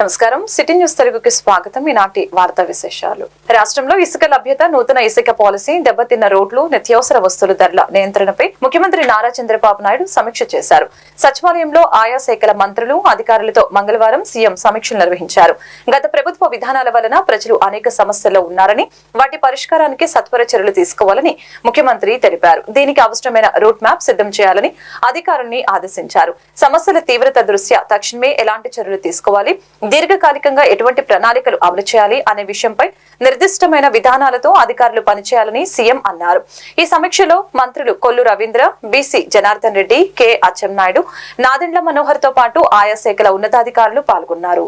నమస్కారం. City news తెలుగుకి స్వాగతం. ఈనాటి వార్తా విశేషాలు. రాష్ట్రంలో ఇసుక లభ్యత, నూతన ఇసుక పాలసీ, దెబ్బతిన్న రోడ్లు, నిత్యావసర వస్తువుల ధరల నియంత్రణపై ముఖ్యమంత్రి నారా చంద్రబాబు నాయుడు సమీక్ష చేశారు. సచివాలయంలో ఆయా శాఖల మంత్రులు, అధికారులతో మంగళవారం సీఎం సమీక్షలు నిర్వహించారు. గత ప్రభుత్వ విధానాల వలన ప్రజలు అనేక సమస్యల్లో ఉన్నారని, వాటి పరిష్కారానికి సత్వర చర్యలు తీసుకోవాలని ముఖ్యమంత్రి తెలిపారు. దీనికి అవసరమైన రూట్ మ్యాప్ సిద్ధం చేయాలని అధికారుల్ని ఆదేశించారు. సమస్యల తీవ్రత దృష్ట్యా తక్షణమే ఎలాంటి చర్యలు తీసుకోవాలి, దీర్ఘకాలికంగా ఎటువంటి ప్రణాళికలు అమలు చేయాలి అనే విషయంపై నిర్దిష్టమైన విధానాలతో అధికారులు పనిచేయాలని సీఎం అన్నారు. ఈ సమీక్షలో మంత్రులు కొల్లు రవీంద్ర, బీసీ జనార్దన్ రెడ్డి, కె అచ్చెన్నాయుడు, నాదెండ్ల మనోహర్ తో పాటు ఆయా శాఖల ఉన్నతాధికారులు పాల్గొన్నారు.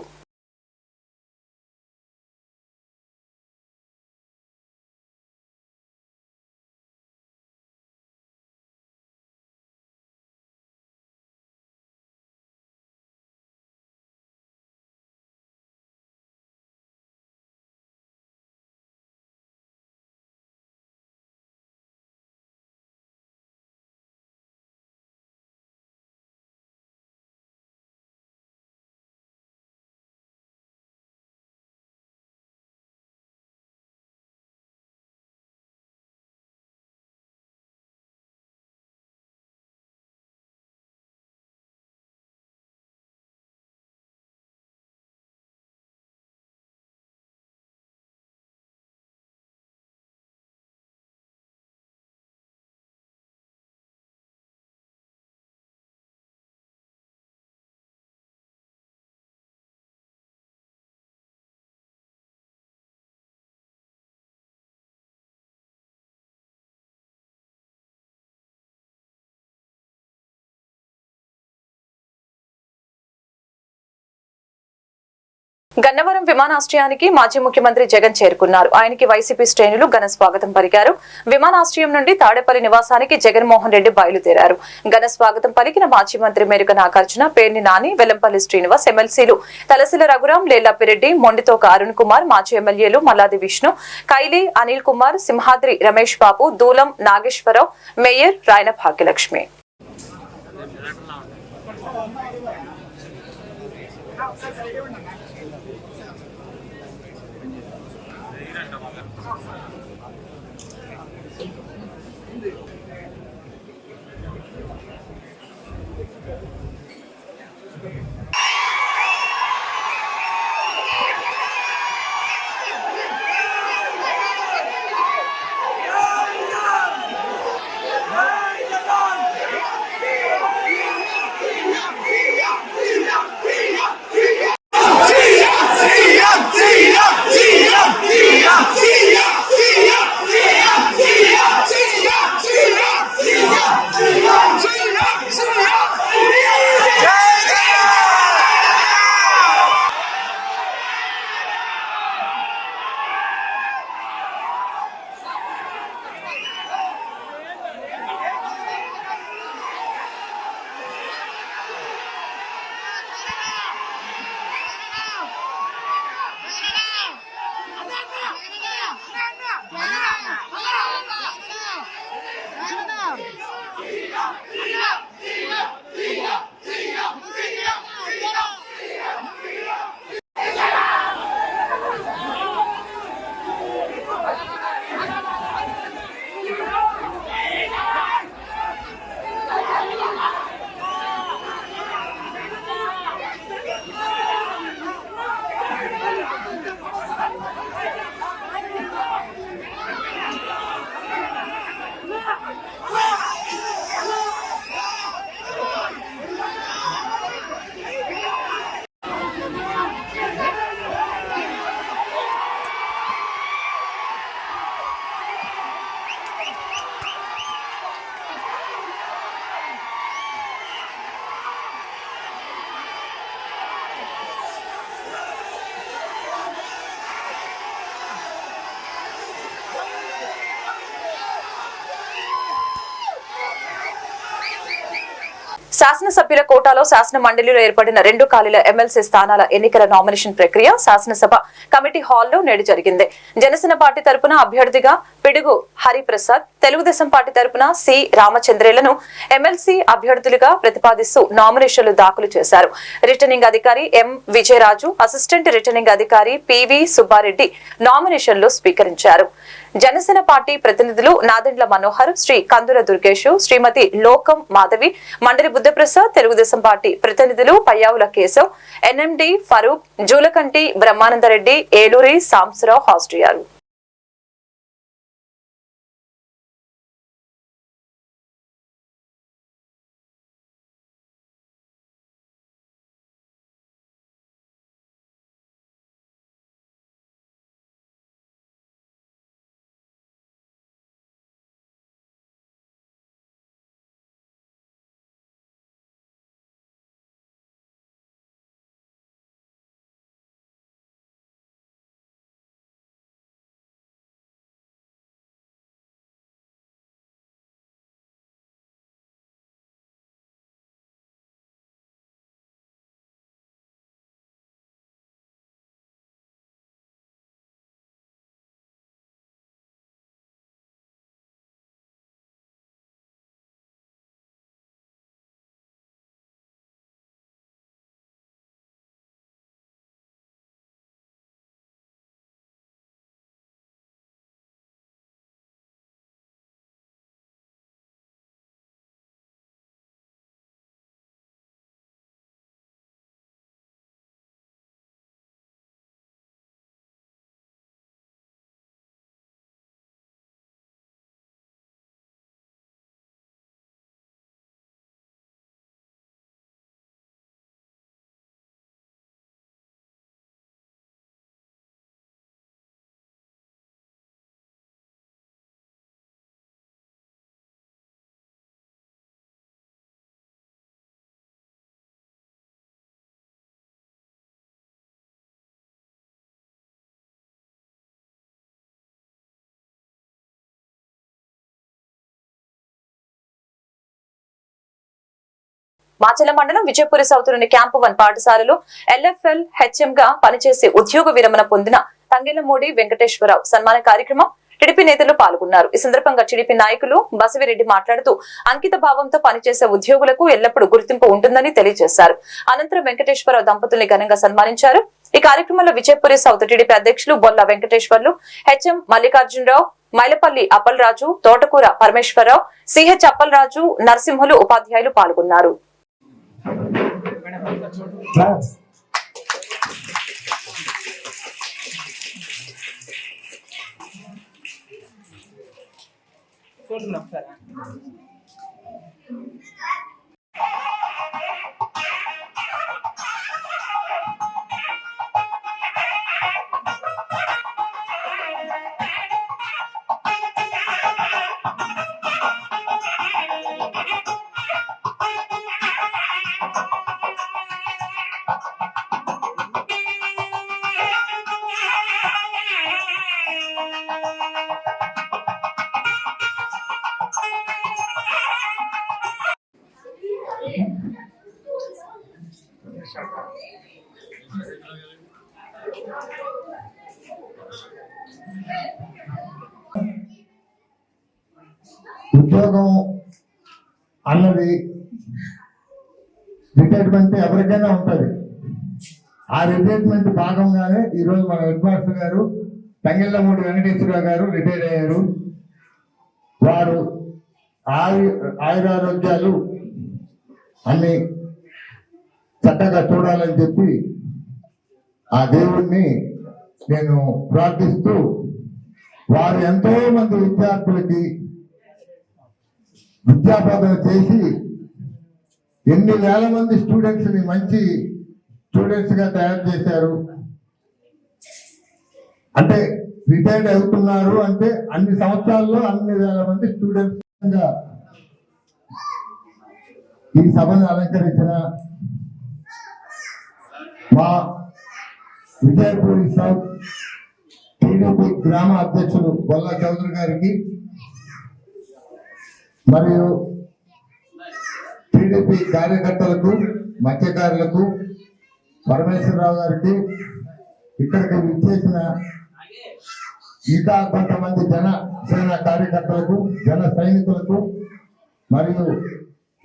గన్నవరం విమానాశ్రయానికి మాజీ ముఖ్యమంత్రి జగన్ చేరుకున్నారు. ఆయనకి వైసీపీ శ్రేణులు ఘన స్వాగతం పలికారు. విమానాశ్రయం నుండి తాడేపల్లి నివాసానికి జగన్మోహన్ రెడ్డి బయలుదేరారు. ఘన స్వాగతం పలికిన మాజీ మంత్రి మేరుక నాగార్జున, పేర్ని నాని, వెల్లంపల్లి శ్రీనివాస్, ఎమ్మెల్సీలు తలసిల రఘురాం, లేళ్లపిరెడ్డి, మొండితోక అరుణ్ కుమార్, మాజీ ఎమ్మెల్యేలు మల్లాది విష్ణు, కైలి అనిల్ కుమార్, సింహాద్రి రమేష్ బాబు, దూలం నాగేశ్వరరావు, మేయర్ రాయన భాగ్యలక్ష్మి. శాసనసభ్యుల కోటాలో శాసన మండలిలో ఏర్పడిన 2 ఖాళీల ఎమ్మెల్సీ స్థానాల ఎన్నికల నామినేషన్ ప్రక్రియ శాసనసభ కమిటీ హాల్లో నేడు జరిగింది. జనసేన పార్టీ తరపున అభ్యర్థిగా పిడుగు హరిప్రసాద్, తెలుగుదేశం పార్టీ తరపున సి రామచంద్రేలను ఎమ్మెల్సీ అభ్యర్థులుగా ప్రతిపాదిస్తూ నామినేషన్లు దాఖలు చేశారు. రిటర్నింగ్ అధికారి ఎం విజయరాజు, అసిస్టెంట్ రిటర్నింగ్ అధికారి పివి సుబ్బారెడ్డి నామినేషన్లు స్వీకరించారు. జనసేన పార్టీ ప్రతినిధులు నాదెండ్ల మనోహర్, శ్రీ కందుల దుర్గేష్, శ్రీమతి లోకం మాధవి, మండలి బుద్ధప్రసాద్, తెలుగుదేశం పార్టీ ప్రతినిధులు పయ్యావుల కేశవ్, ఎన్ఎండి ఫరూక్, జూలకంటి బ్రహ్మానందరెడ్డి, ఏలూరి సాంబశివరావు హాజరయ్యారు. మాచల మండలం విజయపురి సౌతులోని క్యాంపు 1 పాఠశాలలో ఎల్ఎఫ్ఎల్ హెచ్ఎం గా పనిచేసి ఉద్యోగ విరమణ పొందిన తంగెలమూడి వెంకటేశ్వరరావు సన్మాన కార్యక్రమం టీడీపీ నేతలు పాల్గొన్నారు. ఈ సందర్భంగా టీడీపీ నాయకులు బసివిరెడ్డి మాట్లాడుతూ అంకిత భావంతో పనిచేసే ఉద్యోగులకు ఎల్లప్పుడూ గుర్తింపు ఉంటుందని తెలియజేశారు. అనంతరం వెంకటేశ్వరరావు దంపతుల్ని ఘనంగా సన్మానించారు. ఈ కార్యక్రమంలో విజయపురి సౌత్ టీడీపీ అధ్యక్షులు బొల్ల వెంకటేశ్వర్లు, హెచ్ఎం మల్లికార్జునరావు, మైలపల్లి అప్పలరాజు, తోటకూర పరమేశ్వరరావు, సిహెచ్ అప్పలరాజు, నరసింహులు ఉపాధ్యాయులు పాల్గొన్నారు. ఉద్యోగం అన్నది రిటైర్మెంట్ ఎవరికైనా ఉంటుంది. ఆ రిటైర్మెంట్ భాగంగానే ఈరోజు మన హెడ్ మాస్టర్ గారు తంగెళ్లమూడి వెంకటేశ్వరరావు గారు రిటైర్ అయ్యారు. వారు ఆయురారోగ్యాలు అన్ని చక్కగా చూడాలని చెప్పి ఆ దేవుణ్ణి నేను ప్రార్థిస్తూ, వారు ఎంతో మంది విద్యార్థులకి విద్యాబోధన చేసి ఎన్ని వేల మంది స్టూడెంట్స్ ని మంచి స్టూడెంట్స్ గా తయారు చేశారు. అంటే రిటైర్డ్ అవుతున్నారు అంటే అన్ని సంవత్సరాల్లో అన్ని వేల మంది స్టూడెంట్స్ గా ఈ సభను అలంకరించిన మా విజయపూరి సౌత్ టీడీపీ గ్రామ అధ్యక్షులు బొల్ల చౌదరి గారికి మరియు టీడీపీ కార్యకర్తలకు, మత్స్యకారులకు, పరమేశ్వరరావు గారికి, ఇక్కడికి విచ్చేసిన ఇంకా కొంతమంది జనసేన కార్యకర్తలకు, జన సైనికులకు మరియు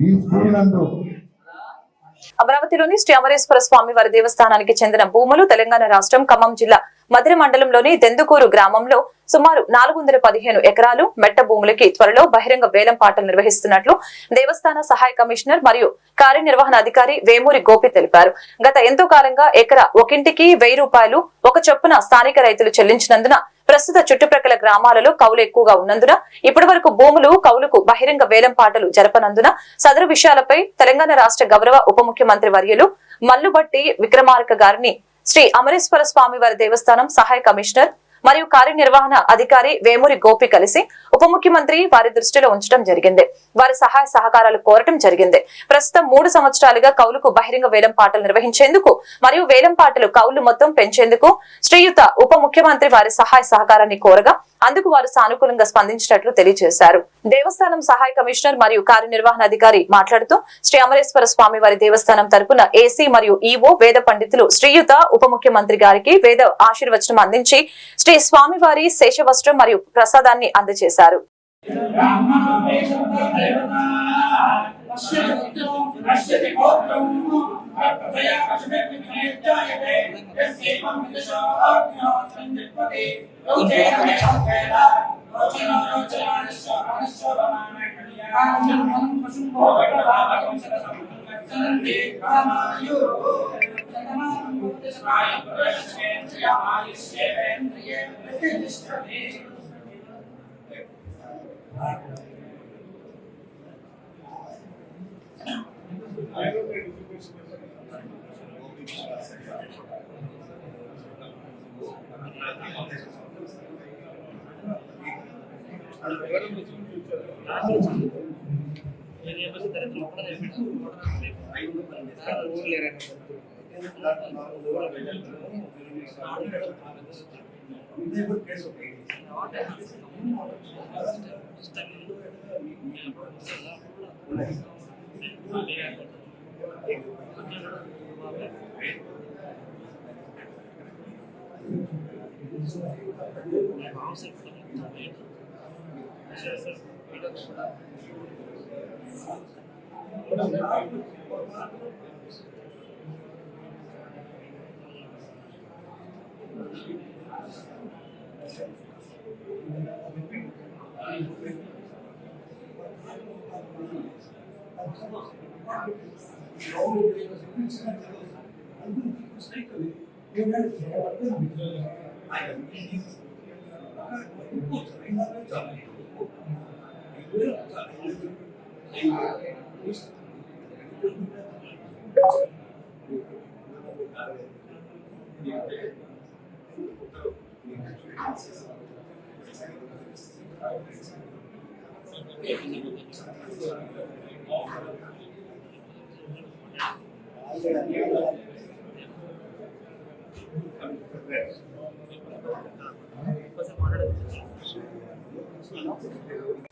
ఈ స్కూల్ నందు అమరావతిలోని శ్రీ అమరేశ్వర స్వామి వారి దేవస్థానానికి చెందిన భూములు తెలంగాణ రాష్ట్రం ఖమ్మం జిల్లా మధిర మండలంలోని దెందుకూరు గ్రామంలో సుమారు 415 ఎకరాలు మెట్ట భూములకి త్వరలో బహిరంగ వేలం పాటలు నిర్వహిస్తున్నట్లు దేవస్థాన సహాయ కమిషనర్ మరియు కార్యనిర్వహణ అధికారి వేమూరి గోపి తెలిపారు. గత ఎంతో కాలంగా ఎకరా ఒకింటికి 1000 రూపాయలు ఒక చొప్పున స్థానిక రైతులు చెల్లించినందున ప్రస్తుత చుట్టుప్రక్కల గ్రామాలలో కౌలు ఎక్కువగా ఉన్నందున ఇప్పటి వరకు భూములు కౌలుకు బహిరంగ వేలం పాటలు జరపనందున సదరు విషయాలపై తెలంగాణ రాష్ట్ర గౌరవ ఉప ముఖ్యమంత్రి వర్యులు మల్లుబట్టి విక్రమార్క గారిని శ్రీ అమరేశ్వర స్వామి వారి దేవస్థానం సహాయ కమిషనర్ మరియు కార్యనిర్వహణ అధికారి వేమూరి గోపి కలిసి ఉప ముఖ్యమంత్రి వారి దృష్టిలో ఉంచడం జరిగింది. వారి సహాయ సహకారాలు కోరటం జరిగింది. ప్రస్తుతం 3 సంవత్సరాలుగా కౌలుకు బహిరంగ వేలం పాటలు నిర్వహించేందుకు మరియు వేలం పాటలు కౌలు మొత్తం పెంచేందుకు శ్రీయుత ఉప ముఖ్యమంత్రి వారి సహాయ సహకారాన్ని కోరగా అందుకు వారు సానుకూలంగా స్పందించినట్లు తెలియజేశారు. దేవస్థానం సహాయ కమిషనర్ మరియు కార్యనిర్వహణ అధికారి మాట్లాడుతూ శ్రీ అమరేశ్వర స్వామి వారి దేవస్థానం తరపున ఏసీ మరియు ఈవో వేద పండితులు శ్రీయుత ఉప ముఖ్యమంత్రి గారికి వేద ఆశీర్వచనం అందించి శ్రీ స్వామివారి శేషవస్త్రం మరియు ప్రసాదాన్ని అందజేశారు.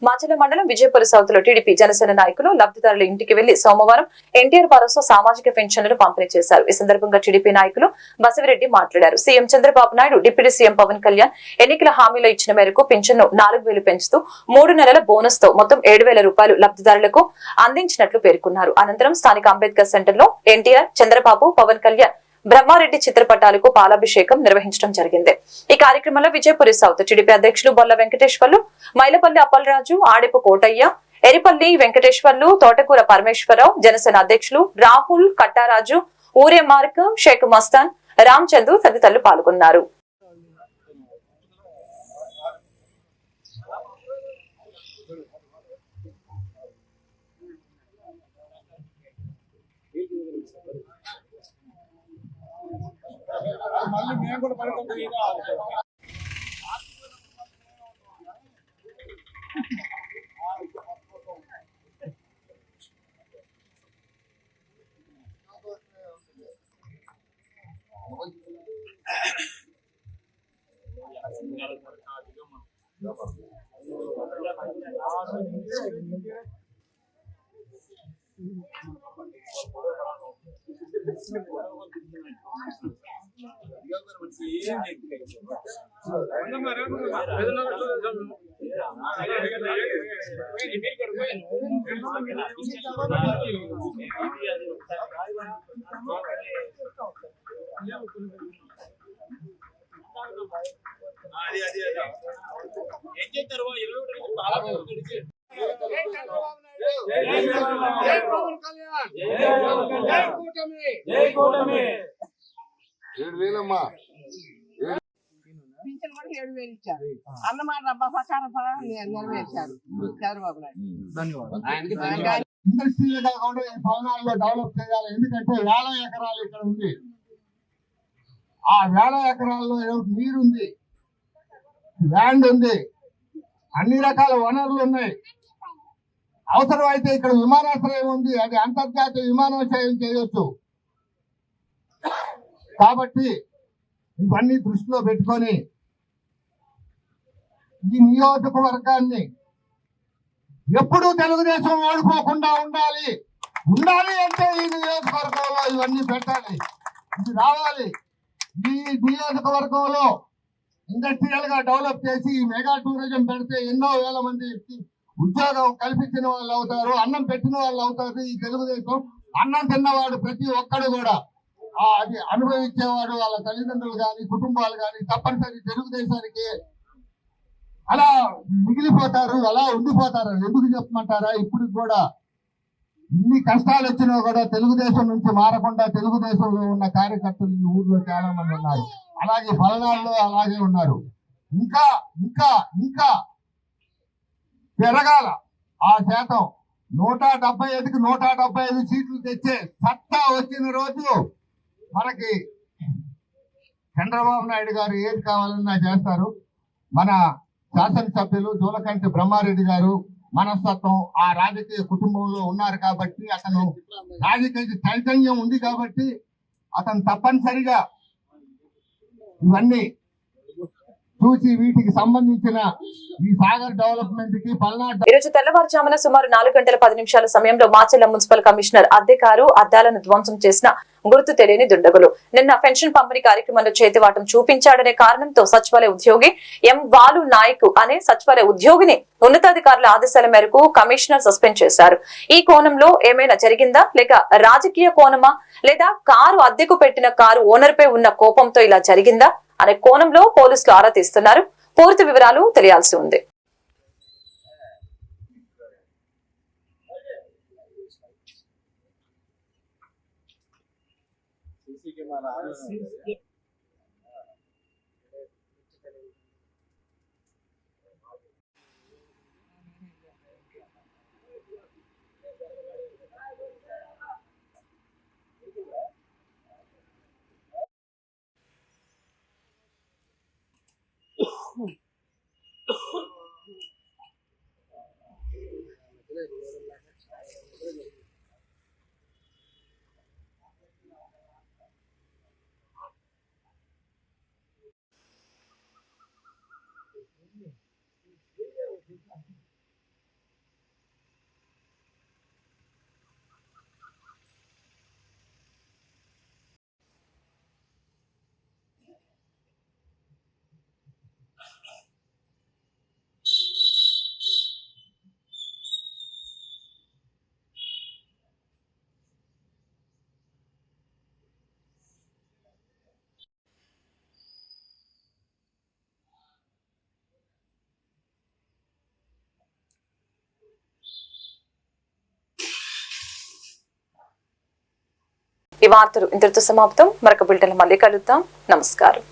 మాచర్ల మండలం విజయపుర సౌత్ లో టీడీపీ జనసేన నాయకులు లబ్ధిదారుల ఇంటికి వెళ్లి సోమవారం ఎన్టీఆర్ భరోసా సామాజిక పెన్షన్లను పంపిణీ చేశారు. ఈ సందర్భంగా టీడీపీ నాయకులు బసిరెడ్డి మాట్లాడారు. CM Chandrababu Naidu, deputy CM Pawan Kalyan ఎన్నికల హామీలో ఇచ్చిన మేరకు పింఛన్ను 4000 పెంచుతూ 3 నెలల బోనస్ తో మొత్తం 7000 రూపాయలు లబ్ధిదారులకు అందించినట్లు పేర్కొన్నారు. అనంతరం స్థానిక అంబేద్కర్ సెంటర్ లో ఎన్టీఆర్, చంద్రబాబు, పవన్ కళ్యాణ్, బ్రహ్మారెడ్డి చిత్రపటాలకు పాలాభిషేకం నిర్వహించడం జరిగింది. ఈ కార్యక్రమంలో విజయపురి సౌత్ టీడీపీ అధ్యక్షులు బొల్ల వెంకటేశ్వర్లు, మైలపల్లి అప్పలరాజు, ఆడిపు కోటయ్య, ఎరిపల్లి వెంకటేశ్వర్లు, తోటకూర పరమేశ్వరరావు, జనసేన అధ్యక్షులు రాహుల్, కట్టారాజు, ఊరే మార్క్, షేక్ మస్తాన్, రామ్చందు తదితరులు పాల్గొన్నారు. మళ్ళీ మేము కూడా పడుతుంది. పింఛన్ కూడా 7,000 ఇచ్చారు. అన్నమాట డబ్బా ప్రకారం నెరవేర్చారు చంద్రబాబు నాయుడు. ఇండస్ట్రీలు కాకుండా ఈ భవనాల్లో డెవలప్ చేయాలి. ఎందుకంటే 1000 ఎకరాలు ఇక్కడ ఉంది. ఆ 1000 ఎకరాల్లో నీరుంది, ల్యాండ్ ఉంది, అన్ని రకాల వనరులు ఉన్నాయి. అవసరమైతే ఇక్కడ విమానాశ్రయం ఉంది, అది అంతర్జాతీయ విమానాశ్రయం చేయొచ్చు. కాబట్టి ఇవన్నీ దృష్టిలో పెట్టుకొని ఈ నియోజకవర్గాన్ని ఎప్పుడూ తెలుగుదేశం ఓడిపోకుండా ఉండాలి అంటే ఈ నియోజకవర్గంలో ఇవన్నీ పెట్టాలి, ఇది రావాలి. ఈ నియోజకవర్గంలో ఇండస్ట్రియల్ గా డెవలప్ చేసి ఈ మెగా టూరిజం పెడితే ఎన్నో వేల మంది ఉద్యోగం కల్పించిన వాళ్ళు అవుతారు, అన్నం పెట్టిన వాళ్ళు అవుతారు. ఈ తెలుగుదేశం అన్నం తిన్నవాడు ప్రతి ఒక్కడు కూడా అది అనుభవించేవాడు, వాళ్ళ తల్లిదండ్రులు కానీ కుటుంబాలు కానీ తప్పనిసరి తెలుగుదేశానికి అలా మిగిలిపోతారు, అలా ఉండిపోతారు. ఎందుకు చెప్పమంటారా? ఇప్పుడు కూడా ఇన్ని కష్టాలు వచ్చినా కూడా తెలుగుదేశం నుంచి మారకుండా తెలుగుదేశంలో ఉన్న కార్యకర్తలు ఈ ఊర్లో చాలా మంది ఉన్నారు. అలాగే పల్నాడులో అలాగే ఉన్నారు. ఇంకా ఇంకా ఇంకా పెరగాల ఆ శాతం. 175కి 175 సీట్లు తెచ్చే సత్తా వచ్చిన రోజు మనకి చంద్రబాబు నాయుడు గారు ఏది కావాలన్నా చేస్తారు. మన శాసనసభ్యులు జూలకంటి బ్రహ్మారెడ్డి గారు మనస్తత్వం ఆ రాజకీయ కుటుంబంలో ఉన్నారు కాబట్టి, అతను రాజకీయ చైతన్యం ఉంది కాబట్టి అతను తప్పనిసరిగా ఇవన్నీ చూసి వీటికి సంబంధించిన ఈ సాగర్ డెవలప్మెంట్ కి పల్నాడు. ఈ రోజు తెల్లవారుజామున సుమారు 4 గంటల 10 నిమిషాల సమయంలో మాచెల్ల మున్సిపల్ కమిషనర్ అద్దె కారు అద్దాలను ధ్వంసం చేసిన గుర్తు తెలియని దుండగులు నిన్న పెన్షన్ పంపిణీ కార్యక్రమంలో చేతివాటం చూపించాడనే కారణంతో సచివాలయ ఉద్యోగి ఎం వాలు నాయక్ అనే సచివాలయ ఉద్యోగిని ఉన్నతాధికారుల ఆదేశాల మేరకు కమిషనర్ సస్పెండ్ చేశారు. ఈ కోణంలో ఏమైనా జరిగిందా, లేక రాజకీయ కోణమా, లేదా కారు అద్దెకు పెట్టిన కారు ఓనర్ పై ఉన్న కోపంతో ఇలా జరిగిందా అనే కోణంలో పోలీసులు ఆరా తీస్తున్నారు. పూర్తి వివరాలు తెలియాల్సి ఉంది. ఈ వార్తలు ఇంతటితో సమాప్తం. మరొక బులెటిన్ మళ్ళీ కలుద్దాం. నమస్కారం.